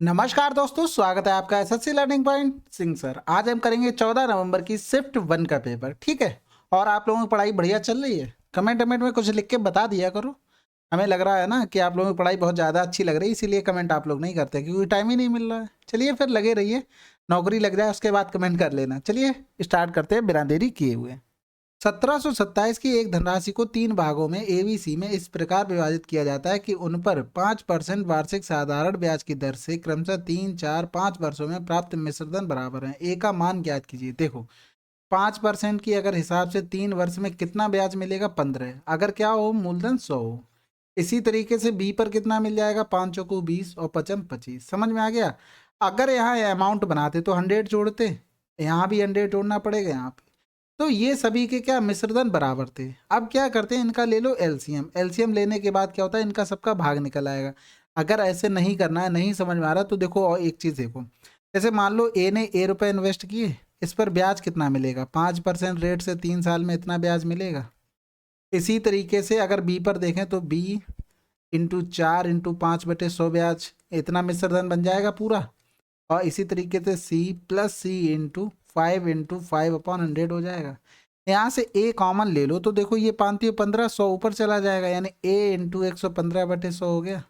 नमस्कार दोस्तों, स्वागत है आपका SSC learning point Singh sir. आज हम करेंगे 14 नवंबर की शिफ्ट 1 का पेपर, ठीक है। और आप लोगों की पढ़ाई बढ़िया चल रही है? कमेंट में कुछ लिख के बता दिया करो। हमें लग रहा है ना कि आप लोगों की पढ़ाई बहुत ज़्यादा अच्छी लग रही है, इसीलिए कमेंट आप लोग नहीं करते क्योंकि टाइम ही नहीं मिल रहा है। चलिए फिर लगे रहिए, नौकरी लग जाए उसके बाद कमेंट कर लेना। चलिए स्टार्ट करते हैं बिना देरी किए हुए। 1727 की एक धनराशि को 3 भागों में एबीसी में इस प्रकार विभाजित किया जाता है कि उन पर 5% वार्षिक साधारण ब्याज की दर से क्रमशः 3, 4, 5 वर्षों में प्राप्त मिश्र धन बराबर है। ए का मान ज्ञात कीजिए। देखो 5% की अगर हिसाब से 3 वर्ष में कितना ब्याज मिलेगा? 15। अगर क्या हो? मूलधन 100 हो। इसी तरीके से बी पर कितना मिल जाएगा? 5 चौको 20 और 5 25। समझ में आ गया? अगर यहाँ अमाउंट बनाते तो 100 जोड़ते, यहाँ भी 100 जोड़ना पड़ेगा यहाँ पे। तो ये सभी के क्या मिश्रधन बराबर थे। अब क्या करते हैं, इनका ले लो एलसीएम। एलसीएम लेने के बाद क्या होता है, इनका सबका भाग निकल आएगा। अगर ऐसे नहीं करना है, नहीं समझ में आ रहा, तो देखो और एक चीज़ देखो। जैसे मान लो ए ने ए रुपये इन्वेस्ट किए, इस पर ब्याज कितना मिलेगा? 5% रेट से 3 साल में इतना ब्याज मिलेगा। इसी तरीके से अगर बी पर देखें तो बी इंटू 4 × 5/100 ब्याज, इतना मिश्रधन बन जाएगा पूरा। और इसी तरीके से सी प्लस सी इंटू 5 × 5/100 हो जाएगा। यहाँ से ए कॉमन ले लो तो देखो ये 5×15 100 ऊपर चला जाएगा, यानी ए इंटू 115/100 हो गया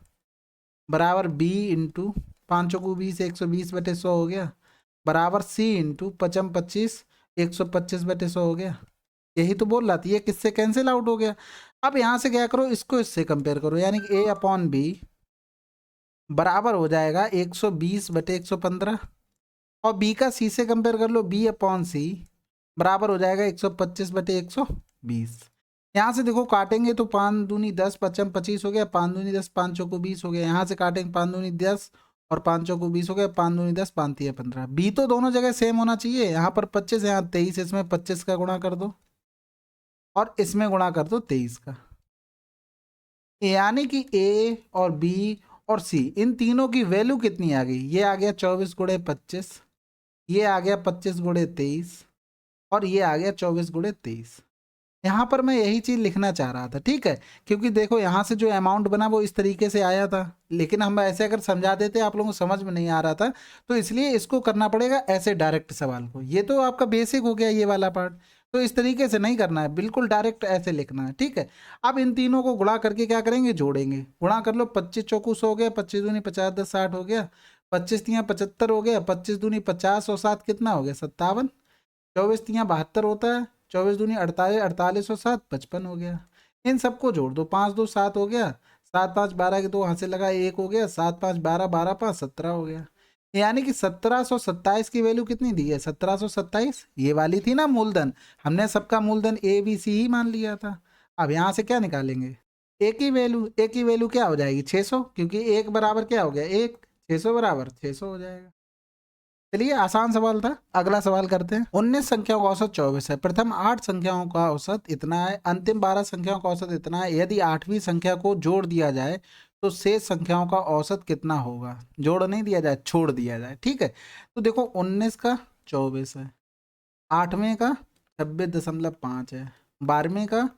बराबर बी इंटू 5×20 120/100 हो गया बराबर सी इंटू 5×25 125/100 हो गया। यही तो बोल रहा था, ये किससे कैंसिल आउट हो गया। अब यहाँ से क्या करो, इसको इससे कंपेयर करो, यानी कि ए अपॉन बी बराबर हो जाएगा 120/115। और बी का सी से कंपेयर कर लो, बी अपॉन सी बराबर हो जाएगा 125/120। यहाँ से देखो काटेंगे तो 5 दूनी 10 पचम 25 हो गया, 5 दूनी 10 5 चौको 20 हो गया। यहाँ से काटेंगे 5 दूनी 10 और 5 चौको 20 हो गया, 5 दूनी 10 5 3 15। बी तो दोनों जगह सेम होना चाहिए, यहाँ पर 25 यहाँ 23, इसमें 25 का गुणा कर दो और इसमें गुणा कर दो 23 का। यानी कि ए और बी और सी इन तीनों की वैल्यू कितनी आ गई? ये आ गया 24 × 25, ये आ गया 25 × 23 और ये आ गया 24 × 23। यहाँ पर मैं यही चीज़ लिखना चाह रहा था, ठीक है। क्योंकि देखो यहाँ से जो अमाउंट बना वो इस तरीके से आया था, लेकिन हम ऐसे अगर समझा देते आप लोगों को समझ में नहीं आ रहा था, तो इसलिए इसको करना पड़ेगा ऐसे डायरेक्ट सवाल को। ये तो आपका बेसिक हो गया ये वाला पार्ट, तो इस तरीके से नहीं करना है, बिल्कुल डायरेक्ट ऐसे लिखना है, ठीक है। अब इन तीनों को गुणा करके क्या करेंगे, जोड़ेंगे। गुणा कर लो, 25 चौको 100 हो गया, 25 दूनी 50 10 60 हो गया, 25 तियाँ 75 हो गया, 25 दूनी 50 और 7 कितना हो गया? 57। 24 तियाँ 72 होता है, 24 दूनी 48, 48 और 7 55 हो गया। इन सबको जोड़ दो, 5 2 7 हो गया, 7 5 12 के 2 हाथ से लगा 1 हो गया, 7 5 12 12 5 17 हो गया। यानी कि 1727 की वैल्यू कितनी दी है? 1727 ये वाली थी ना मूलधन, हमने सबका मूलधन ए बी सी ही मान लिया था। अब यहाँ से क्या निकालेंगे? ए की वैल्यू, ए की वैल्यू क्या हो जाएगी? 600, क्योंकि एक बराबर क्या हो गया? एक। 600 बराबर 600 हो जाएगा। चलिए आसान सवाल था, अगला सवाल करते हैं। 19 संख्याओं का औसत 24 है, प्रथम 8 संख्याओं का औसत इतना है, अंतिम 12 संख्याओं का औसत इतना है। यदि 8वीं संख्या को जोड़ दिया जाए तो शेष संख्याओं का औसत कितना होगा? जोड़ नहीं दिया जाए, छोड़ दिया जाए, ठीक है। तो देखो 19 का 24 है, 8वें का 26.5 है, 12वें का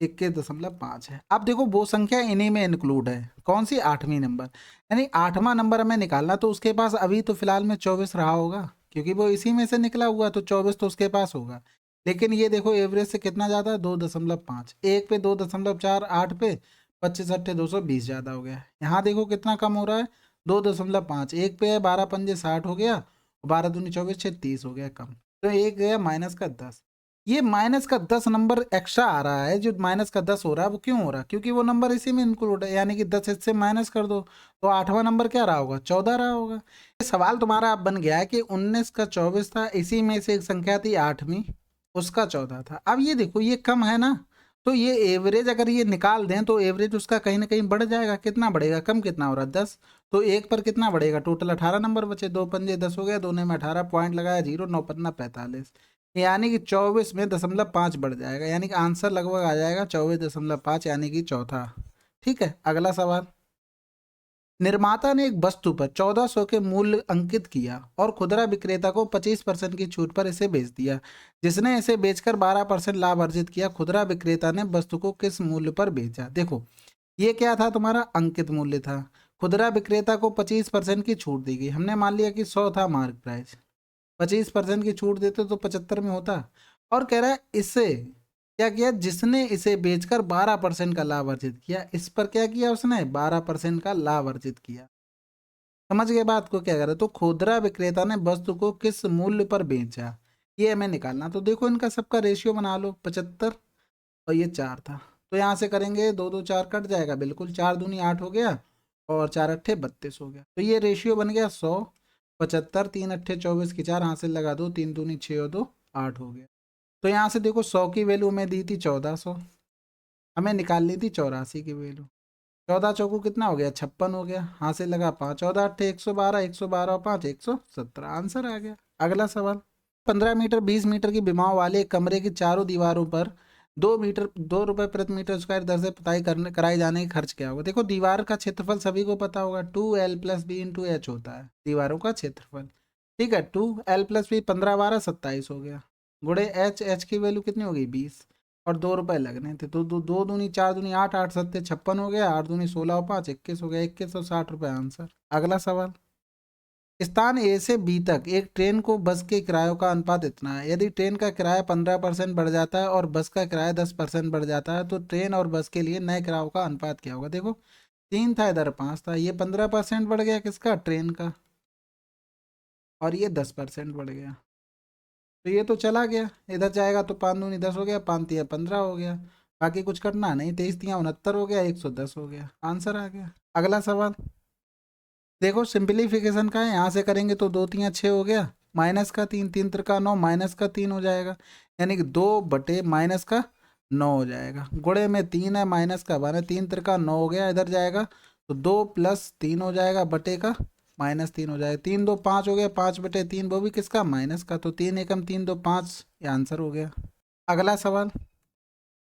21.5 है। अब देखो वो संख्या इन्हीं में इंक्लूड है, कौन सी? 8वीं नंबर। यानी 8वां नंबर हमें निकालना, तो उसके पास अभी तो फिलहाल में 24 रहा होगा, क्योंकि वो इसी में से निकला हुआ, तो 24 तो उसके पास होगा। लेकिन ये देखो एवरेज से कितना ज़्यादा है? 2.5। एक पे 2.4, 8 पे 25 अट्ठे 220 ज़्यादा हो गया। यहाँ देखो कितना कम हो रहा है? 2.5। एक पे है 12 पंजे 60 हो गया, 12 दूनी 24 6 30 हो गया कम। तो एक गया -10। ये -10 नंबर एक्स्ट्रा आ रहा है, जो -10 हो रहा है वो क्यों हो रहा है? क्योंकि वो नंबर इसी में इंक्लूड है, यानी कि 10 इससे माइनस कर दो तो 8वां नंबर क्या रहा होगा? 14 रहा होगा। ये सवाल तुम्हारा अब बन गया है कि 19 का 24 था, इसी में से एक संख्या थी 8वीं, उसका 14 था। अब ये देखो ये कम है ना, तो ये एवरेज अगर ये निकाल दें तो एवरेज उसका कहीं ना कहीं बढ़ जाएगा। कितना बढ़ेगा? कम कितना हो रहा है? 10। तो एक पर कितना बढ़ेगा? टोटल 18 नंबर बचे, 2 पंजे 10 हो गया, दोनों में 18 पॉइंट लगाया 0, 9 पन्ना 45, यानी कि 24 में 0.5 बढ़ जाएगा, यानी कि आंसर लगभग आ जाएगा 24.5, यानी कि चौथा। ठीक है, अगला सवाल। निर्माता ने एक वस्तु पर 1400 के मूल्य अंकित किया और खुदरा विक्रेता को 25% की छूट पर इसे बेच दिया, जिसने इसे बेचकर 12% लाभ अर्जित किया। खुदरा विक्रेता ने वस्तु को किस मूल्य पर बेचा? देखो ये क्या था? तुम्हारा अंकित मूल्य था। खुदरा विक्रेता को 25% की छूट दी गई। हमने मान लिया कि 100 था मार्क प्राइस, 25% की छूट देते तो 75 में होता। और कह रहा है इससे क्या किया, जिसने इसे बेचकर 12% का लाभ अर्जित किया, इस पर क्या किया उसने, 12% का लाभ अर्जित किया। समझ गए बात को, क्या करे, तो खुदरा विक्रेता ने वस्तु को किस मूल्य पर बेचा, ये हमें निकालना। तो देखो इनका सबका रेशियो बना लो, 75 और ये 4 था, तो यहाँ से करेंगे 2 2 4 कट जाएगा, बिल्कुल 4 दूनी 8 हो गया और 4 अट्ठे 32 हो गया। तो ये रेशियो बन गया 100, 75, 3 अट्ठे 24 की 4 हासिल लगा दो, 3 दूनी 6 और 2 8 हो गया। तो यहाँ से देखो 100 की वैल्यू हमें दी थी 1400, हमें निकालनी थी 84 की वैल्यू। 14 चौकू कितना हो गया, 56 हो गया, हासिल लगा 5, 14 अट्ठे 112, 112 और 5 117, आंसर आ गया। अगला सवाल, 15 मीटर 20 मीटर की विमाओं वाले एक कमरे की चारों दीवारों पर 2 रुपए प्रति मीटर स्क्वायर दर से पुताई कराई जाने का खर्च क्या होगा। देखो दीवार का क्षेत्रफल सभी को पता होगा, 2L+B/H होता है दीवारों का क्षेत्रफल। ठीक है, 2L+B 15 12 27 हो गया, गुणे एच की वैल्यू कितनी होगी 20, और 2 रुपए लगने थे, तो 2 दूनी 4 दूनी 8, 8 सत्ते 56 हो गया, 8 दूनी 16 और 5 21 हो गया, 2160 रुपये आंसर। अगला सवाल, स्थान ए से बी तक एक ट्रेन को बस के किरायों का अनुपात इतना है, यदि ट्रेन का किराया 15% बढ़ जाता है और बस का किराया 10% बढ़ जाता है तो ट्रेन और बस के लिए नए किरायों का अनुपात क्या होगा। देखो 3 था, इधर 5 था, ये 15% बढ़ गया किसका, ट्रेन का, और ये 10% बढ़ गया, तो ये तो चला गया, इधर जाएगा तो 5 दूनी 10 हो गया, 5 तिया 15 हो गया, बाकी कुछ करना नहीं, 23 तिया 69 हो गया, 110 हो गया, आंसर आ गया। अगला सवाल, देखो सिंप्लीफिकेशन का है, यहाँ से करेंगे तो 2 तिया 6 हो गया, माइनस का 3, 3 त्रिका 9, माइनस का 3 हो जाएगा, यानी कि 2 बटे माइनस का 9 हो जाएगा, गुणे में 3 है, माइनस का 1 है, 3 त्रिका 9 हो गया, इधर जाएगा तो 2+3 हो जाएगा, बटे का -3 हो जाएगा, 3 2 5 हो गया, 5/3 वो भी किसका, माइनस का, तो 3 एकम 3 2 5, ये आंसर हो गया। अगला सवाल,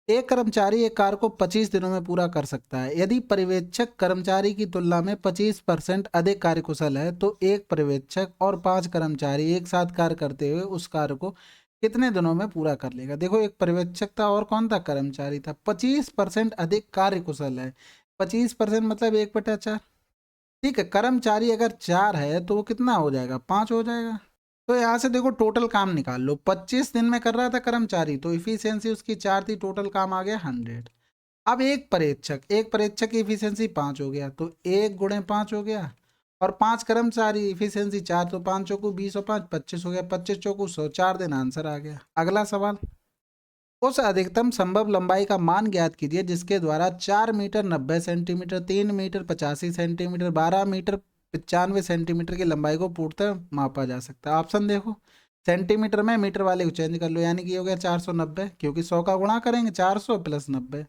एक कर्मचारी एक कार्य को 25 दिनों में पूरा कर सकता है, यदि पर्यवेक्षक कर्मचारी की तुलना में 25% अधिक कार्यकुशल है तो एक पर्यवेक्षक और 5 कर्मचारी एक साथ कार्य करते हुए उस कार्य को कितने दिनों में पूरा कर लेगा। देखो एक पर्यवेक्षक था और कौन था, कर्मचारी था, 25% अधिक कार्यकुशल है, 25% मतलब 1/4। ठीक है, कर्मचारी अगर 4 है तो वो कितना हो जाएगा, 5 हो जाएगा। तो यहाँ से देखो टोटल काम निकाल लो, 25 दिन में कर रहा था कर्मचारी तो इफिशियंसी उसकी 4 थी, टोटल काम आ गया 100। अब एक परीक्षक की इफिशियंसी 5 हो गया, तो 1 गुणे 5 हो गया, और 5 कर्मचारी इफिशियंसी 4, तो 5 चौकू 20 और 5 25 हो गया, 25 चौकू 100, 4 दिन आंसर आ गया। अगला सवाल, उस अधिकतम संभव लंबाई का मान ज्ञात कीजिए जिसके द्वारा 4 metre 90 centimetre, 3 metre 85 centimetre, 12 metre 95 centimetre की लंबाई को पूर्णतः मापा जा सकता है। ऑप्शन देखो, सेंटीमीटर में मीटर वाले को चेंज कर लो, यानी कि हो गया 490, क्योंकि 100 का गुणा करेंगे 400 + 90,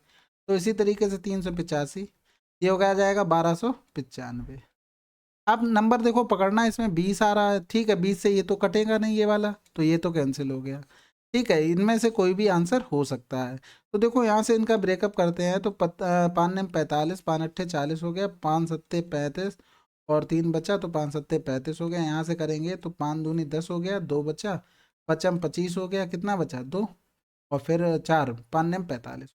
तो इसी तरीके से 385, ये हो गया जाएगा 1295। अब नंबर देखो पकड़ना, इसमें 20 आ रहा है, ठीक है 20 से ये तो कटेगा नहीं ये वाला, तो ये तो कैंसिल हो गया। ठीक है, इनमें से कोई भी आंसर हो सकता है। तो देखो यहाँ से इनका ब्रेकअप करते हैं, तो 5 ने 45, 5 अट्ठे 40 हो गया, 5 सत्ते 35 और 3 बचा, तो 5 सत्ते 35 हो गया। यहाँ से करेंगे तो 5 दूनी 10 हो गया, 2 बचा, 5 25 हो गया, कितना बचा 2, और फिर 4, 5 ने 45,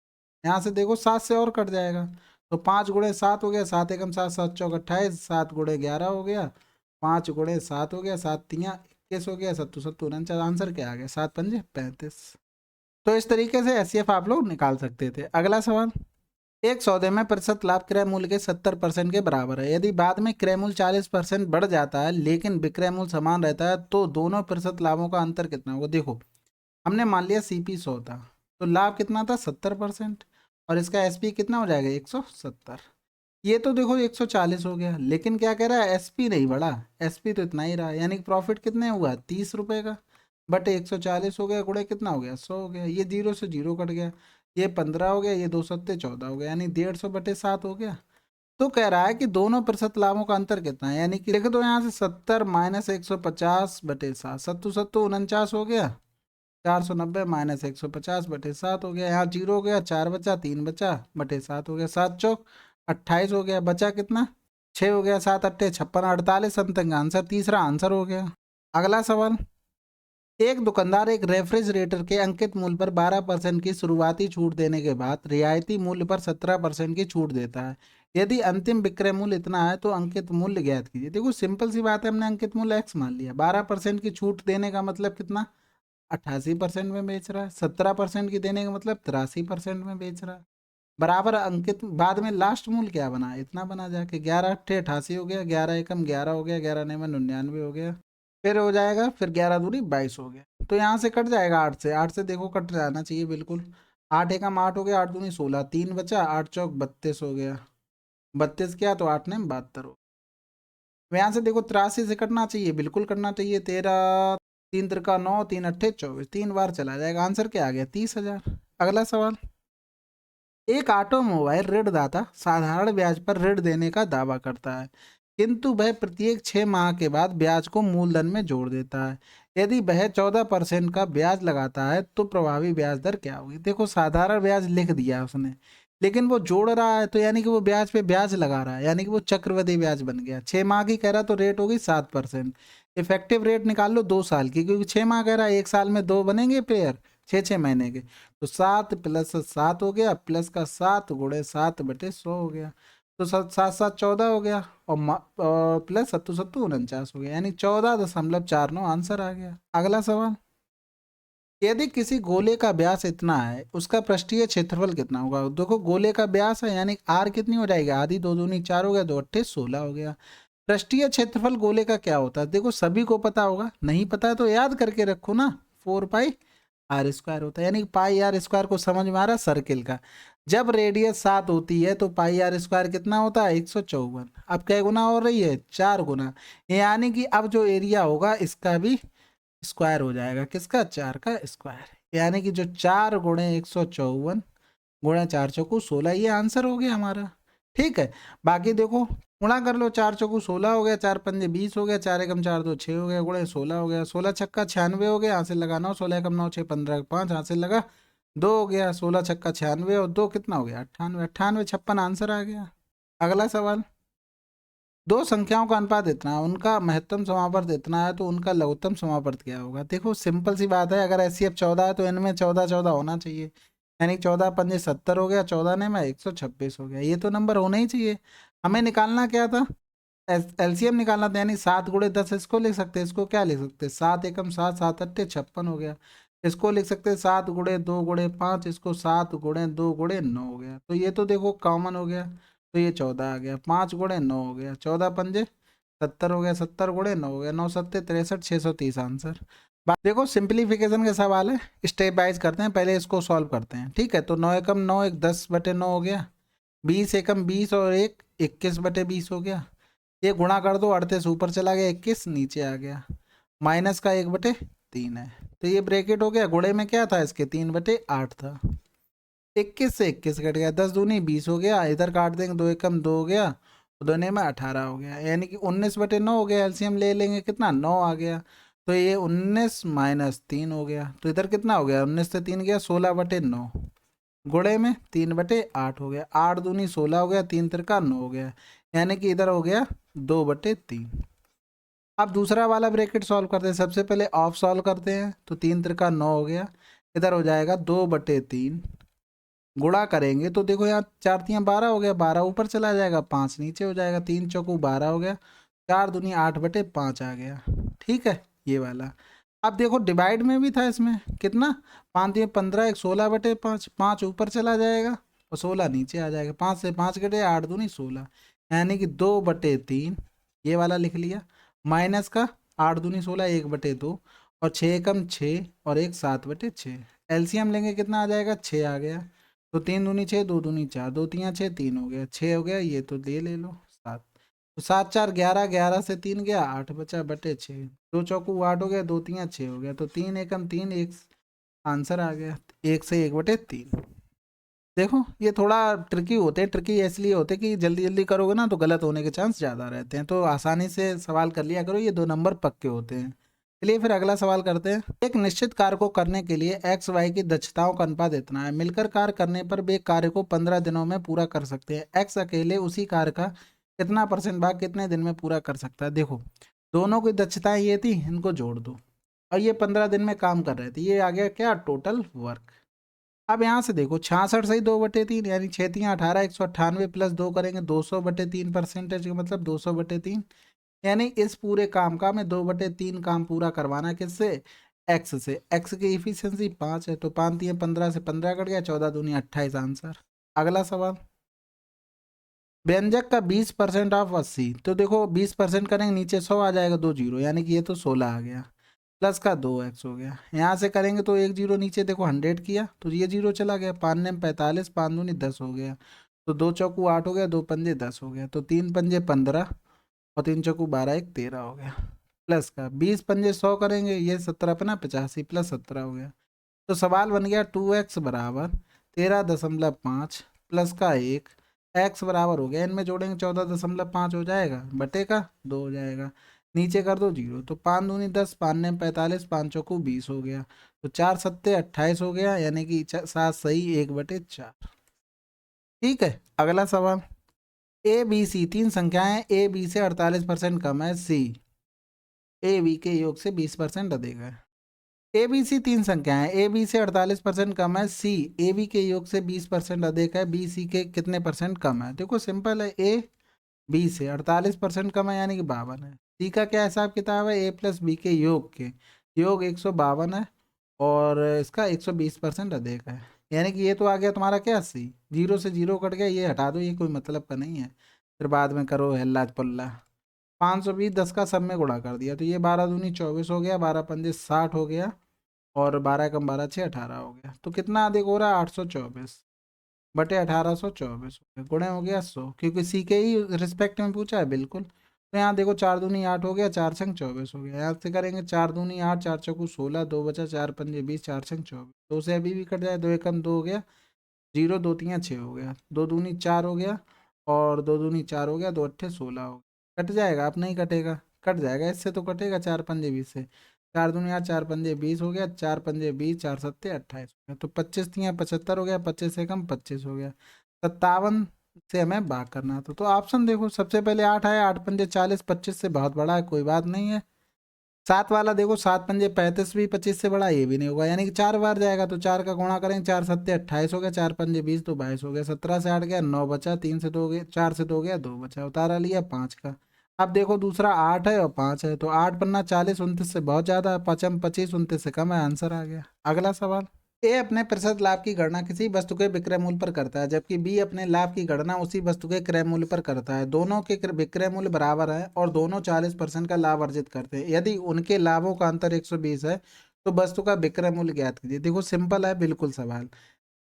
यहाँ से देखो 7 से और कट जाएगा, तो 5 गुणे 7 हो गया, 7 एकम 7, 7 चौक 28, 7 गुणे 11 हो गया, 5 गुणे 7 हो गया, 7 तियाँ 21 हो गया, 7 7 49, आंसर क्या आ गया, 7 पंजे 35। तो इस तरीके से एचसीएफ आप लोग निकाल सकते थे। अगला सवाल, एक सौदे में प्रतिशत लाभ क्रय मूल्य के 70% के बराबर है, यदि बाद में क्रय मूल्य 40% बढ़ जाता है लेकिन विक्रय मूल्य समान रहता है तो दोनों प्रतिशत लाभों का अंतर कितना होगा। देखो हमने मान लिया सीपी 100 था, तो लाभ कितना था 70%, और इसका एसपी कितना हो जाएगा 170, ये तो देखो 140 हो गया, लेकिन क्या कह रहा है एसपी नहीं बढ़ा, एसपी तो इतना ही रहा, यानी कि प्रॉफिट कितने हुआ 30 रुपए का, बट 140 हो गया, गुणे कितना हो गया 100 हो गया, ये 0 से 0 कट गया, ये 15 हो गया, ये 2 सत्ते 14 हो गया, यानी 150/7 हो गया। तो कह रहा है कि दोनों प्रतिशत लाभों का अंतर कितना है, यानी कि देखो तो यहाँ से 70 - 150/7, सत्तू सत्तू 49 हो गया, 490 - 150/7 हो गया, यहाँ 0 हो गया, 4 बचा, 3 बचा, बटे 7 हो गया, 7 चौक 28 हो गया, बचा कितना 6 हो गया, 7 अट्ठे 56, 48 अंतंग आंसर, तीसरा आंसर हो गया। अगला सवाल, एक दुकानदार एक रेफ्रिजरेटर के अंकित मूल्य पर 12% की शुरुआती छूट देने के बाद रियायती मूल्य पर 17% की छूट देता है, यदि अंतिम विक्रय मूल्य इतना है तो अंकित मूल्य ज्ञात कीजिए। देखो सिंपल सी बात है, हमने अंकित मूल्य एक्स मान लिया। 12% की छूट देने का मतलब कितना, 88% में बेच रहा है। 17% की देने का मतलब 83% में बेच रहा है। बराबर अंकित बाद में लास्ट मूल्य क्या बना, इतना बना जाके 11×8 = 88 हो गया, 11×1 = 11 हो गया, 11×9 = 99 हो गया, फिर हो जाएगा, फिर 11×2 = 22 हो गया। तो यहाँ से कट जाएगा 8 से, 8 से देखो कट जाना चाहिए बिल्कुल। 8×1 = 8 हो गया, 8×2 = 16, 3 बचा, 8×4 = 32 हो गया, 32 किया तो 8×9 = 72 हो गया। यहाँ से देखो 83 से कटना चाहिए, बिल्कुल कटना चाहिए। 13, 3×3 = 9, 3×8 = 24, 3 बार चला जाएगा। आंसर क्या आ गया, 30,000। अगला सवाल, एक ऑटोमोबाइल ऋणदाता साधारण ब्याज पर ऋण देने का दावा करता है, किंतु वह प्रत्येक 6 माह के बाद ब्याज को मूलधन में जोड़ देता है। यदि वह 14% का ब्याज लगाता है तो प्रभावी ब्याज दर क्या होगी। देखो साधारण ब्याज लिख दिया उसने, लेकिन वो जोड़ रहा है तो यानी कि वो ब्याज पे ब्याज लगा रहा है, यानी कि वो चक्रवृद्धि ब्याज बन गया। 6 माह की कह रहा तो रेट होगी 7%। इफेक्टिव रेट निकाल लो 2 साल की, क्योंकि 6 माह कह रहा है, 1 साल में 2 बनेंगे पेयर, 6 6 महीने के। तो 7 + 7 हो गया, प्लस का 7 × 7/100 हो गया। तो 7 7 7 14 हो गया, और प्लस 7 7 49 हो गया, यानी 14.49 आंसर आ गया। अगला सवाल, यदि किसी गोले का व्यास इतना है, उसका पृष्ठीय क्षेत्रफल कितना होगा। देखो गोले का व्यास है, यानी आर कितनी हो जाएगी, आधी, 2 दूनी 4 हो गया, 2 8 16 हो गया। पृष्ठीय क्षेत्रफल गोले का क्या होता है, देखो सभी को पता होगा, नहीं पता है तो याद करके रखो ना, 4πr² होता है। यानी πr² को समझ में आ रहा, सर्किल का जब रेडियस 7 होती है तो πr² कितना होता है, 154। अब क्या गुना हो रही है, 4 गुना, यानी कि अब जो एरिया होगा इसका भी स्क्वायर हो जाएगा, किसका, 4 का स्क्वायर, यानी कि जो 4×154 × 4 = 16, ये आंसर हो गया हमारा। ठीक है, बाकी देखो गुणा कर लो, 4×4 = 16 हो गया, 4×5 = 20 हो गया, 4×1 = 4 तो 6 हो गया, गुणे 16 हो गया, 16×6 = 96 हो गया, यहाँ से लगा 9, 16×9 = 6, 15×5 यहाँ से लगा 2 हो गया, 16×6 = 96 और 2 कितना हो गया, 98, 98 56 आंसर आ गया। अगला सवाल, दो संख्याओं का अनुपात इतना है, उनका महत्तम समावर्त इतना है, तो उनका लघुत्तम समावर्त क्या होगा। देखो सिंपल सी बात है, अगर HCF 14 है तो इनमें 14 14 होना चाहिए, यानी 14×5 = 70 हो गया, 14 ने में 126 हो गया, ये तो नंबर होना ही चाहिए। हमें निकालना क्या था, LCM निकालना था, यानी 7×10 इसको लिख सकते हैं, इसको क्या लिख सकते हैं, 7×1 = 7, 7×8 = 56 हो गया। इसको लिख सकते हैं 7×2 × 5, इसको 7×2 × 9 हो गया, तो ये तो देखो कॉमन हो गया, तो ये 14 आ गया। 5×9 हो गया, 14×5 = 70 हो गया, 70×9 हो गया, 9×7 = 63, 630 आंसर। देखो सिंप्लीफिकेशन का सवाल है, स्टेप वाइज करते हैं, पहले इसको सॉल्व करते हैं। ठीक है, तो 9×1 = 9, 10/9 हो गया, 20×1 = 20 और 1 21/20 हो गया। ये गुणा कर दो, 38 ऊपर चला गया, 21 नीचे आ गया, माइनस का 1/3 है, तो ये ब्रैकेट हो गया। गुणे में क्या था इसके, 3/8 था, 21 से 21 कट गया, 10×2 = 20 हो गया, इधर काट देंगे, 2×1 = 2 हो गया, 2×9 = 18 हो गया, यानी कि 19/9 हो गया। एलसीएम ले लेंगे, कितना, 9 आ गया, तो ये 19 - 3 हो गया, तो इधर कितना हो गया, 19 से 3 गया, 16/9, गुणे में 3/8 हो गया, 8×2 = 16 हो गया, 3×3 = 9 हो गया, यानी कि इधर हो गया 2/3। अब दूसरा वाला ब्रैकेट सॉल्व करते हैं, सबसे पहले ऑफ सॉल्व करते हैं, तो 3×3 = 9 हो गया, इधर हो जाएगा 2/3, गुणा करेंगे तो देखो यहाँ 4×3 = 12 हो गया, 12 ऊपर चला जाएगा, 5 नीचे हो जाएगा, 3×4 = 12 हो गया, 4×2 = 8/5 आ गया। ठीक है, ये वाला। अब देखो डिवाइड में भी था इसमें, कितना, 5×3 = 15, 1 16/5, 5 ऊपर चला जाएगा और 16 नीचे आ जाएगा, 5 से 5 कटे, 8×2 = 16, यानी कि 2/3, ये वाला लिख लिया, माइनस का 8×2 = 16, 1/2, और 6×6 और 1 7/6, एलसीएम लेंगे कितना आ जाएगा, 6 आ गया, तो 3×2 = 6, 2×2 = 4, 2×3 = 6, 3 हो गया, 6 हो गया, ये तो ले लो 7, तो 7×4 = 11, 11 से 3 गया, 8 बचा/6, 2×4 = 8 हो गया, 2×3 = 6 हो गया, तो 3×1 = 3, 1 आंसर आ गया, 1 से 1/3। देखो ये थोड़ा ट्रिकी होते हैं, ट्रिकी इसलिए होते हैं कि जल्दी जल्दी करोगे ना तो गलत होने के चांस ज़्यादा रहते हैं, तो आसानी से सवाल कर लिया करो, ये 2 नंबर पक्के होते हैं। चलिए फिर अगला सवाल करते हैं। एक निश्चित कार्य को करने के लिए एक्स वाई की दक्षताओं का अनुपात इतना है, मिलकर कार्य करने पर वे कार्य को 15 दिनों में पूरा कर सकते हैं। एक्स अकेले उसी कार्य का कितना % भाग कितने दिन में पूरा कर सकता है। देखो दोनों की दक्षताएं ये थी, इनको जोड़ दो, और ये 15 दिन में काम कर रहे थे, ये आ गया क्या, टोटल वर्क। अब यहाँ से देखो 66 सही 2/3 यानी 6×3 = 18, 198 प्लस 2 करेंगे 200/3 परसेंटेज का मतलब 200/3। यानी इस पूरे काम का हमें 2/3 काम पूरा करवाना है किससे, एक्स से। एक्स की इफिशियंसी 5 है तो 5×3 = 15 से 15 कट गया, 14×2 = 28 आंसर। अगला सवाल, व्यंजक का 20% ऑफ 80, तो देखो 20% करेंगे नीचे 100 आ जाएगा, 2 जीरो यानी कि ये तो 16 आ गया, प्लस का 2x हो गया। यहाँ से करेंगे तो एक जीरो नीचे देखो 100 किया तो ये जीरो चला गया, 5×9 = 45, 5×2 = 10 हो गया, तो 2×4 = 8 हो गया, 2×5 = 10 हो गया, तो 3×5 = 15 और 3×4 = 12, 1 13 हो गया, प्लस का 20×5 = 100 करेंगे, ये 17×5 = 85 + 17 हो गया। तो सवाल बन गया 2x = 13.5 प्लस का 1, x बराबर हो गया, इनमें जोड़ेंगे 14.5 हो जाएगा, बटे का 2 हो जाएगा, नीचे कर दो जीरो, तो 5×2 = 10, 5×9 = 45, 5×4 = 20 हो गया, तो 4×7 = 28 हो गया, यानी कि 7 सही 1/4। ठीक है, अगला सवाल, ए बी सी तीन संख्याएं ए बी से 48% कम है, सी ए बी के योग से 20% अधिक है। ए बी सी तीन संख्याएं ए बी से 48% कम है, सी ए बी के योग से 20% अधिक है, बी सी के कितने परसेंट कम है। देखो सिंपल है, ए बी से 48% कम है यानी कि 52 है। सी का क्या हिसाब किताब है, ए प्लस बी के योग के योग 152 है और इसका 120% अधिक है, यानी कि ये तो आ गया तुम्हारा क्या, सी। जीरो से जीरो कट गया, ये हटा दो, ये कोई मतलब का नहीं है, फिर बाद में करो हल्ला पल्ला। 520 10 का सब में गुणा कर दिया तो ये 12×2 = 24 हो गया, 12×5 = 60 हो गया और 12×12 = 6 18 हो गया, तो कितना अधिक हो रहा है, 824/1824 हो गया, गुणे हो गया 100, क्योंकि सी के ही रिस्पेक्ट में पूछा है बिल्कुल। तो यहाँ देखो 4×2 = 8 हो गया, 4×6 = 24 हो गया, यहाँ से करेंगे 4×2 = 8, 4×4 = 16, 2 बचा, 4×5 = 20, 4×6 = 24, 2 से अभी भी कट जाए, 2 एकम 2 हो गया, 0 2 3 6 हो गया, 2×2 = 4 हो गया और 2×2 = 4 हो गया, 2×8 = 16 हो गया, कट जाएगा, अब नहीं कटेगा, कट जाएगा, इससे तो कटेगा, 4×5 = 20 से, 4×2 = 8, 4×5 = 20 हो गया, 4×5 = 20, 4×7 = 28 हो गया, तो 25×3 = 75 हो गया, 25 से कम 25 हो गया, 57 से हमें भाग करना था। तो ऑप्शन देखो, सबसे पहले 8 आया, 8×5 = 40, 25 से बहुत बड़ा है, कोई बात नहीं है। 7 वाला देखो, 7×5 = 35 भी 25 से बड़ा, ये भी नहीं होगा, यानी कि 4 बार जाएगा, तो 4 का गुणा करेंगे, 4×7 = 28 हो गया, 4×5 = 20 तो 22 हो गया, 17 से 8 गया 9 बचा, 3 से 2 गया, 4 से 2 गया 2 बचा, उतारा लिया 5 का। अब देखो दूसरा 8 है और 5 है, तो 8×5 = 40, 29 से बहुत ज्यादा है, 5×25 = 29 से कम है, आंसर आ गया। अगला सवाल, ए अपने प्रतिशत लाभ की गणना किसी वस्तु के विक्रय मूल्य पर करता है, जबकि बी अपने लाभ की गणना उसी वस्तु के क्रय मूल्य पर करता है। दोनों के विक्रय मूल्य बराबर है और दोनों 40% का लाभ अर्जित करते हैं। यदि उनके लाभों का अंतर 120 है तो वस्तु का विक्रय मूल्य ज्ञात कीजिए। देखो सिंपल है बिल्कुल सवाल।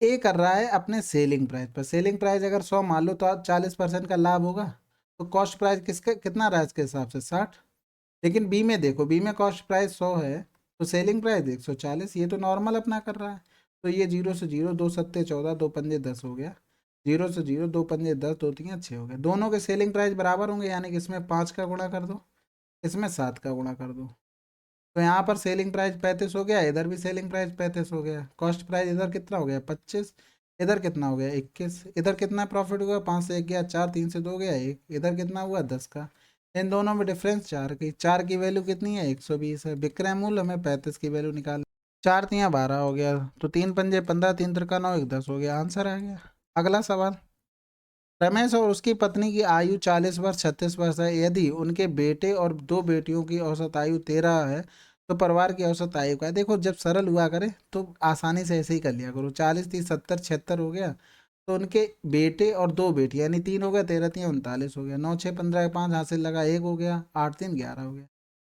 ए कर रहा है अपने सेलिंग प्राइस पर, सेलिंग प्राइस अगर 100 मान लो तो 40% का लाभ होगा, तो कॉस्ट प्राइस किसका कितना रहा है इसके हिसाब से 60। लेकिन बी में देखो, बी में कॉस्ट प्राइस 100 है तो सेलिंग प्राइस 140, ये तो नॉर्मल अपना कर रहा है। तो ये 0 से 0, 2×7 = 14, 2×5 = 10 हो गया, 0 से 0, 2×5 = 10, 2×3 = 6 हो गया। दोनों के सेलिंग प्राइस बराबर होंगे, यानी कि इसमें 5 का गुणा कर दो, इसमें 7 का गुणा कर दो, तो यहाँ पर सेलिंग प्राइस 35 हो गया, इधर भी सेलिंग प्राइस 35 हो गया, कॉस्ट प्राइस इधर कितना हो गया 25, इधर कितना हो गया 21, इधर कितना प्रॉफिट हुआ 5 से 1 गया 4, 3 से 2 गया 1, इधर कितना हुआ 10 का। इन दोनों में डिफरेंस 4 की वैल्यू कितनी है 120 है, विक्रय मूल्य हमें 35 की वैल्यू निकाल, 4×3 = 12 हो गया, तो 3×5 = 15, 3×3 = 9, 1 10 हो गया, आंसर आ गया। अगला सवाल, रमेश और उसकी पत्नी की आयु 40 वर्ष 36 वर्ष है, यदि उनके बेटे और 2 बेटियों की औसत आयु 13 है तो परिवार की औसत आयु का है। देखो जब सरल हुआ करे तो आसानी से ऐसे ही कर लिया करो, 40 30 70 76 हो गया, तो उनके बेटे और 2 बेटी यानी 3 हो गया, 13×3 = 39 हो गया, 9 6 15 5 हासिल लगा 1 हो गया, 8 3 11 हो गया,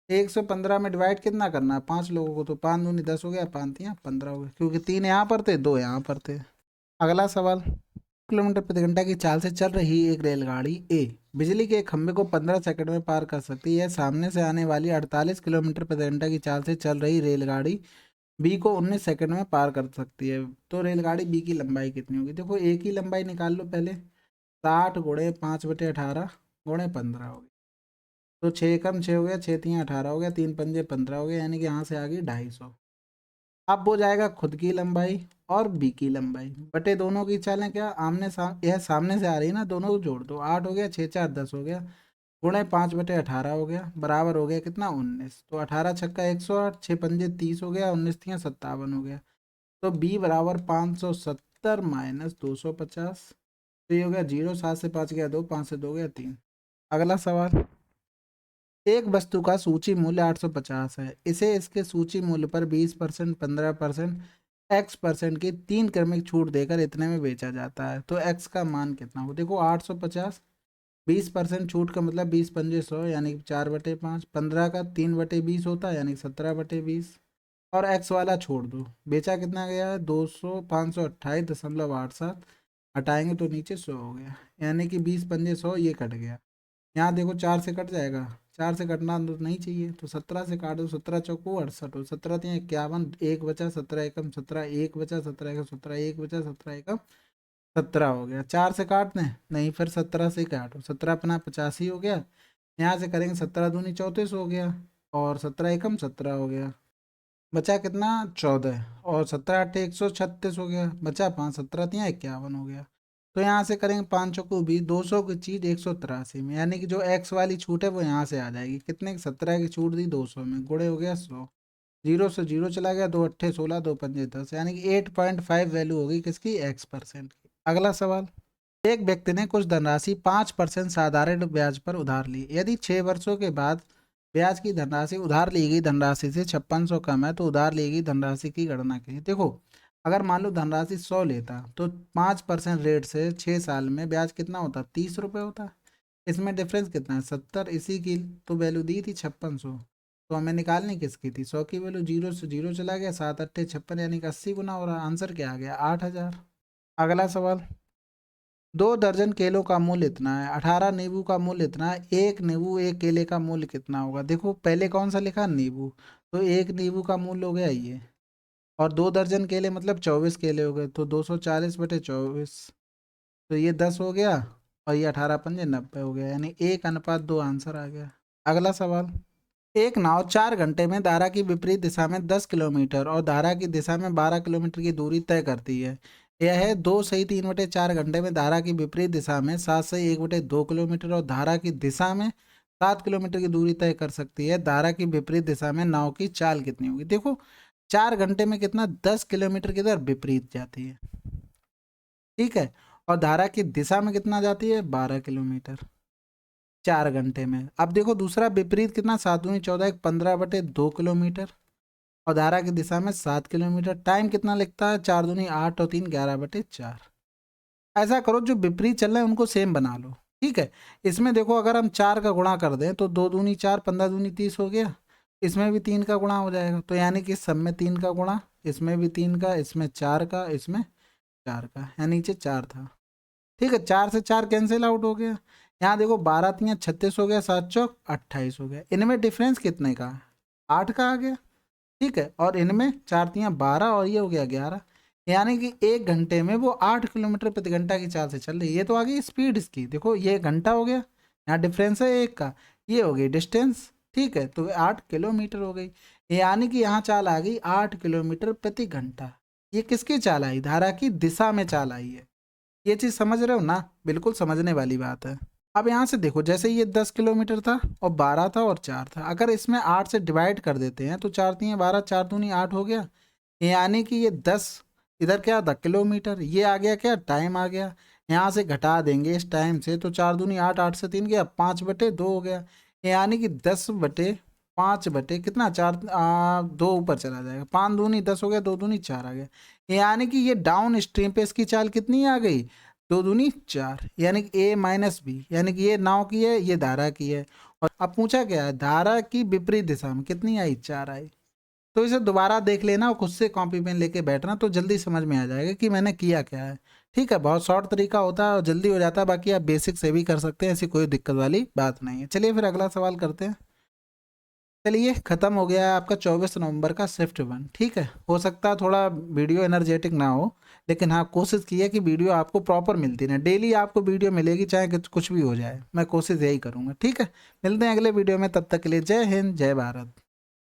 115 में डिवाइड कितना करना है 5 लोगों को, तो 5×2 = 10 हो गया, 5×3 = 15 हो गया, क्योंकि 3 यहाँ पर थे 2 यहाँ पर थे। अगला सवाल, किलोमीटर प्रति घंटा की चाल से चल रही एक रेलगाड़ी ए बिजली के एक खंभे को 15 सेकंड में पार कर सकती है। सामने से आने वाली 48 किलोमीटर प्रति घंटा की चाल से चल रही रेलगाड़ी बी को 19 सेकंड में पार कर सकती है, तो रेलगाड़ी बी की लंबाई कितनी होगी। देखो एक ही लंबाई निकाल लो पहले, 60 × 5/18 × 15 हो गया, तो 6 कम 6 हो गया, 6×3 = 18 हो गया, 3×5 = 15 हो गया, यानी कि यहाँ से आ गई 250। अब वो जाएगा खुद की लंबाई और बी की लंबाई बटे दोनों की चालें, क्या यह सामने से आ रही है ना, दोनों को जोड़ दो, 8 हो गया, 6 4 10 हो गया, गुणे 5/18 हो गया, बराबर हो गया कितना 19, तो 18 छक्का 108, 6 पंजे 30 हो गया, 19 तियां 57 हो गया, तो b बराबर 570 माइनस 250, तो ये हो गया 0, 7 से 5 गया 2, 5 से 2 गया 3। अगला सवाल, एक वस्तु का सूची मूल्य 850 है, इसे इसके सूची मूल्य पर 20%, 15%, x% की 3 क्रमिक छूट देकर इतने में बेचा जाता है, तो x का मान कितना हो। देखो 850, 20% छूट का मतलब 20 पंजे 100 यानी कि 4/5, 15 का 3/20 होता है यानी कि 17/20, और x वाला छोड़ दो। बेचा कितना गया है 200, 528.87, हटाएंगे तो नीचे 100 हो गया, यानी कि 20 पंजे 100, ये कट गया। यहाँ देखो 4 से कट जाएगा, 4 से कटना तो नहीं चाहिए, तो 17 से काट दो, 17 चौको 68 हो, 17 3 51, 1 बचा, 17 एकम 17, 1 बचा, 17 एकम 17, 1 बचा, 17 एकम 17 हो गया। 4 से काट दें नहीं, फिर 17 से काटो, 17 अपना 85 हो गया। यहाँ से करेंगे 17 दूनी 34 हो गया, और 17 एकम 17 हो गया, बचा कितना 14, और 17 8 136 हो गया, बचा 5, 17 3 51 हो गया। तो यहाँ से करेंगे 5 चौको भी 200 की चीज़ 183 में, यानी कि जो एक्स वाली छूट है वो यहाँ से आ जाएगी। कितने की 17 की छूट दी 200 में, गुणे हो गया 100, 0 से 0 चला गया, 2 अट्ठे 16, 2 पंजे 10, यानी कि 8.5 वैल्यू होगी किसकी, x% की। अगला सवाल, एक व्यक्ति ने कुछ धनराशि 5% साधारण ब्याज पर उधार ली, यदि 6 वर्षों के बाद ब्याज की धनराशि उधार ली गई धनराशि से 5600 कम है, तो उधार ली गई धनराशि की गणना कीजिए। देखो अगर मान लो धनराशि 100 लेता तो 5% रेट से 6 साल में ब्याज कितना होता, 30 रुपये होता। इसमें डिफरेंस कितना है 70, इसी की तो वैल्यू दी थी 5600, तो हमें निकालनी किसकी थी 100 की वैल्यू। 0 से 0 चला गया, 7 अट्ठे 56 यानी कि 80 गुना हो रहा, आंसर क्या आ गया 8000। अगला सवाल, 2 दर्जन केलों का मूल्य इतना है, 18 नींबू का मूल्य इतना है, एक नींबू एक केले का मूल्य कितना होगा। देखो पहले कौन सा लिखा नींबू, तो एक नींबू का मूल्य हो गया ये, और 2 दर्जन केले मतलब 24 केले हो गए, तो 240/24, तो ये 10 हो गया, और ये 18 पंजे 90 हो गया, यानी 1:2 आंसर आ गया। अगला सवाल, एक नाव 4 घंटे में धारा की विपरीत दिशा में 10 किलोमीटर और धारा की दिशा में 12 किलोमीटर की दूरी तय करती है। यह है 2 सही 3/4 घंटे में धारा की विपरीत दिशा में 7 सही 1/2 किलोमीटर और धारा की दिशा में 7 किलोमीटर की दूरी तय कर सकती है। धारा की विपरीत दिशा में नाव की चाल कितनी होगी। देखो 4 घंटे में कितना 10 किलोमीटर की तरफ विपरीत जाती है, ठीक है, और धारा की दिशा में कितना जाती है 12 किलोमीटर 4 घंटे में। अब देखो दूसरा विपरीत कितना 7 दूनी 14, 15/2 किलोमीटर, और धारा की दिशा में 7 किलोमीटर। टाइम कितना लगता है 4 दूनी 8 और 3 11/4। ऐसा करो जो विपरीत चल रहे हैं उनको सेम बना लो, ठीक है। इसमें देखो अगर हम 4 का गुणा कर दें तो 2 दूनी 4, 15 दूनी 30 हो गया, इसमें भी 3 का गुणा हो जाएगा, तो यानी कि सब में 3 का गुणा, इसमें भी 3 का, इसमें 4 का, इसमें 4 का, यानी नीचे 4 था, ठीक है। 4 से 4 कैंसिल आउट हो गया। यहाँ देखो 12 3 36 हो गया, 7 चौक 28 हो गया। इनमें डिफरेंस कितने का 8 का आ गया, ठीक है, और इनमें 4 3 12 और ये हो गया 11, यानी कि 1 घंटे में वो 8 किलोमीटर प्रति घंटा की चाल से चल रही है। ये तो आ गई स्पीड इसकी, देखो ये घंटा हो गया, यहाँ डिफरेंस है 1 का, ये हो गई डिस्टेंस, ठीक है, तो 8 किलोमीटर हो गई, यानी कि यहाँ चाल आ गई 8 किलोमीटर प्रति घंटा। ये किसकी चाल आई, धारा की दिशा में चाल आई है। ये चीज़ समझ रहे हो ना, बिल्कुल समझने वाली बात है। अब यहाँ से देखो जैसे ये 10 किलोमीटर था और 12 था और 4 था, अगर इसमें 8 से डिवाइड कर देते हैं तो 4 3 12, 4 दूनी 8 हो गया, यानी कि ये 10 इधर क्या था किलोमीटर, ये आ गया क्या टाइम आ गया। यहाँ से घटा देंगे इस टाइम से, तो 4 दूनी 8, 8 से 3 गया, 5/2 हो गया, यानी कि 10/5 कितना 4 2 ऊपर चला जाएगा, 5 दूनी 10 हो गया, 2 दूनी 4 आ गया, यानी कि ये डाउन स्ट्रीम पे इसकी चाल कितनी आ गई 2 दूनी 4, यानी कि A-B, यानी कि ये नाव की है ये धारा की है। और अब पूछा क्या है धारा की विपरीत दिशा में कितनी आई 4 आई। तो इसे दोबारा देख लेना और खुद से कॉपी पेन लेके बैठना, तो जल्दी समझ में आ जाएगा कि मैंने किया क्या है, ठीक है। बहुत शॉर्ट तरीका होता है और जल्दी हो जाता है, बाकी आप बेसिक से भी कर सकते हैं, ऐसी कोई दिक्कत वाली बात नहीं है। चलिए फिर अगला सवाल करते हैं। चलिए खत्म हो गया है आपका 24 नवंबर का शिफ्ट 1, ठीक है। हो सकता है थोड़ा वीडियो एनर्जेटिक ना हो, लेकिन हाँ कोशिश की है कि वीडियो आपको प्रॉपर मिलती रहे, डेली आपको वीडियो मिलेगी चाहे कुछ भी हो जाए, मैं कोशिश यही करूँगा, ठीक है। मिलते हैं अगले वीडियो में, तब तक के लिए जय हिंद जय भारत।